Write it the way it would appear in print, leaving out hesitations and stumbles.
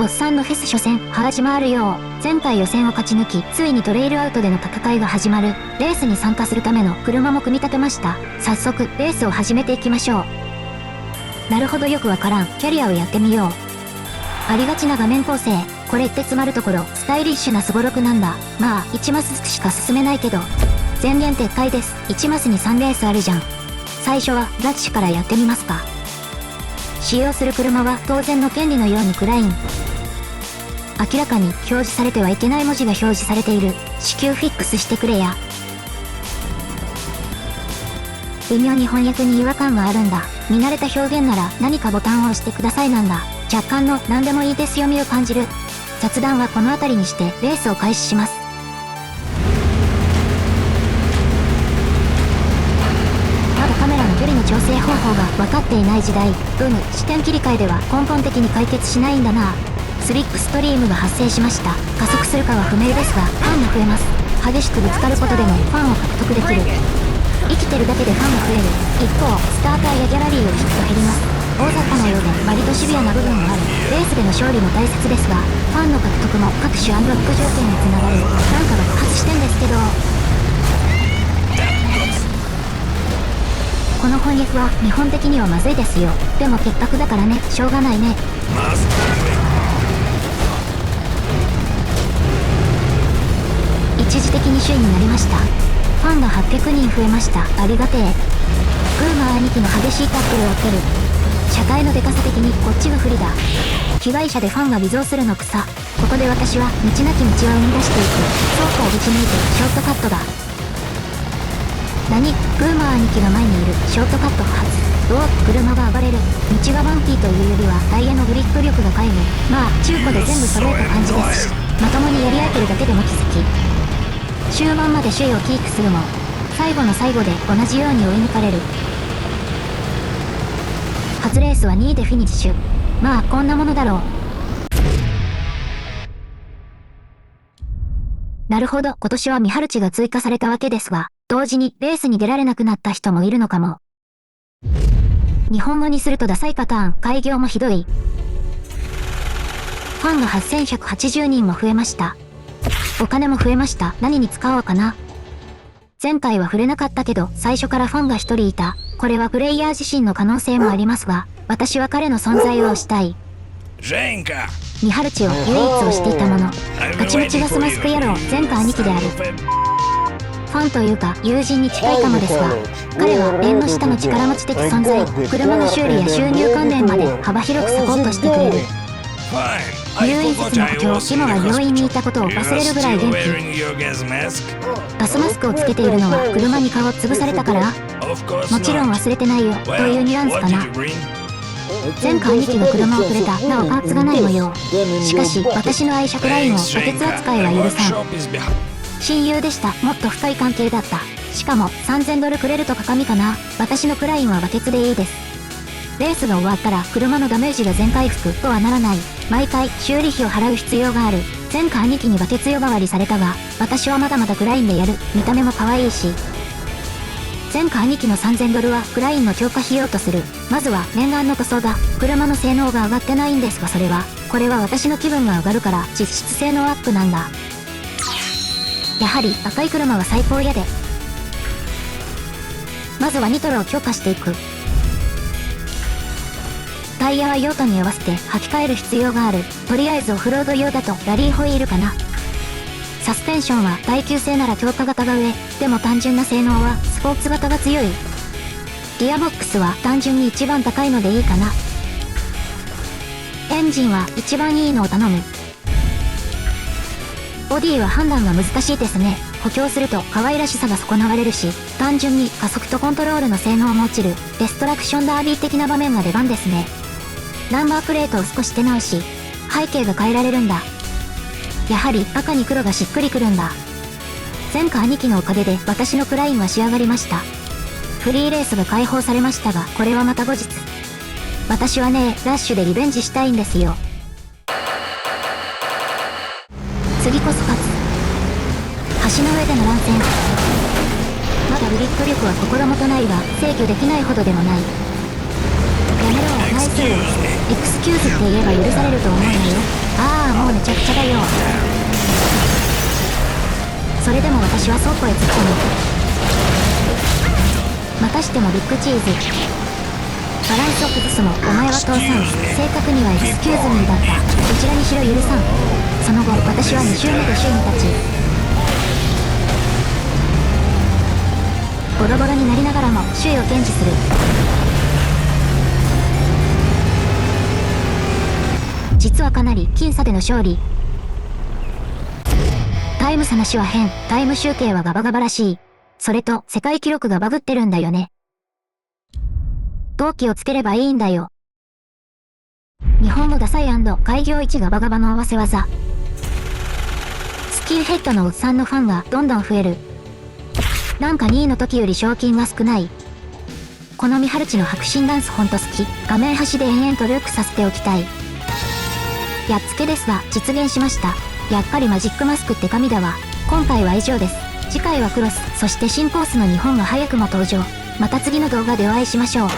おっさんのフェス初戦始まるよ。前回予選を勝ち抜き、ついにトレイルアウトでの戦いが始まる。レースに参加するための車も組み立てました。早速レースを始めていきましょう。なるほど、よくわからん。キャリアをやってみよう。ありがちな画面構成。これってつまるところスタイリッシュなすごろくなんだ。まあ1マスずつしか進めないけど。前言撤回です。1マスに3レースあるじゃん。最初はラッシュからやってみますか。使用する車は当然の権利のようにクライン。明らかに表示されてはいけない文字が表示されている。至急フィックスしてくれや。微妙に翻訳に違和感があるんだ。見慣れた表現なら何かボタンを押してくださいなんだ。若干の何でもいいです読みを感じる。雑談はこの辺りにしてレースを開始します。まだカメラの距離の調整方法が分かっていない時代。視点切り替えでは根本的に解決しないんだな。スリップストリームが発生しました。加速するかは不明ですが、ファンが増えます。激しくぶつかることでもファンを獲得できる。生きてるだけでファンが増える。一方、スターターやギャラリーを引くと減ります。大雑把なようで割とシビアな部分もある。レースでの勝利も大切ですが、ファンの獲得も各種アンロック条件につながる。なんか爆発してんですけど。この翻訳は日本的にはまずいですよ。でも結核だからね、しょうがないね。一時的に首位になりました。ファンが800人増えました。ありがてえ。グーマー兄貴の激しいタックルを受ける。車体のデカさ的にこっちが不利だ。被害者でファンが微増するの草。ここで私は道なき道を生み出していく。倉庫をぶち抜いてショートカットだ。何？グーマー兄貴の前にいる。ショートカット不発。車が暴れる。道がバンキーというよりはタイヤのグリップ力が皆無。まあ中古で全部揃えた感じですし、まともにやり合えてるだけでも奇跡。終盤まで首位をキープするも、最後の最後で同じように追い抜かれる。初レースは2位でフィニッシュ。まあこんなものだろう。なるほど、今年はミハルチが追加されたわけですが、同時にレースに出られなくなった人もいるのかも。日本語にするとダサいパターン。開業もひどい。ファンが8180人も増えました。お金も増えました。何に使おうかな。前回は触れなかったけど、最初からファンが1人いた。これはプレイヤー自身の可能性もありますが、私は彼の存在を推したい。ミハルチを唯一推していたもの。ガチムチガスマスク野郎、前科兄貴である。ファンというか友人に近いかもですが、彼は縁の下の力持ち的存在。車の修理や収入関連まで幅広くサポートしてくれる。入院説の故郷、今は病院にいたことを忘れるぐらい元気。ガスマスクをつけているのは車に顔を潰されたから？もちろん忘れてないよ、というニュアンスかな。前回兄貴が車をくれた。なおパーツがない模様。しかし私の愛車クラインをバケツ扱いは許さん。親友でした。もっと深い関係だった。しかも3000ドルくれると高みかな。私のクラインはバケツでいいです。レースが終わったら車のダメージが全回復とはならない。毎回修理費を払う必要がある。前回兄貴にバケツ呼ばわりされたが、私はまだまだクラインでやる。見た目も可愛いし。前回兄貴の3000ドルはクラインの強化費用とする。まずは念願の塗装だ。車の性能が上がってないんですが、これは私の気分が上がるから実質性能アップなんだ。やはり赤い車は最高やで。まずはニトロを強化していく。タイヤは用途に合わせて履き替える必要がある。とりあえずオフロード用だとラリーホイールかな。サスペンションは耐久性なら強化型が上。でも単純な性能はスポーツ型が強い。ギアボックスは単純に一番高いのでいいかな。エンジンは一番いいのを頼む。ボディは判断が難しいですね。補強すると可愛らしさが損なわれるし、単純に加速とコントロールの性能も落ちる。デストラクションダービー的な場面が出番ですね。ナンバープレートを少し手直し。背景が変えられるんだ。やはり赤に黒がしっくりくるんだ。前回兄貴のおかげで私のクラインは仕上がりました。フリーレースが解放されましたが、これはまた後日。私はね、ラッシュでリベンジしたいんですよ。次こそ勝つ。橋の上での乱戦。まだグリッド力は心もとないが制御できないほどでもない。やめろ、ナイス。エクスキューズって言えば許されると思うなよ。私は倉庫へ突っ込む。またしてもビッグチーズ。バランスを崩すも、お前は倒産。正確にはエクスキューズミーだった。どちらにしろ許さん。その後、私は2周目で首位に立ち、ボロボロになりながらも首位を堅持する。実はかなり僅差での勝利。タイム差なしは変。タイム集計はガバガバらしい。それと世界記録がバグってるんだよね。同期をつければいいんだよ。日本語ダサい&開業1ガバガバの合わせ技。スキンヘッドのおっさんのファンがどんどん増える。なんか2位の時より賞金が少ない。このミハルチの白真ダンスほんと好き。画面端で延々とループさせておきたい。やっつけですが、実現しました。やっぱりマジックマスクって神だわ。今回は以上です。次回はクロス、そして新コースの日本が早くも登場。また次の動画でお会いしましょう。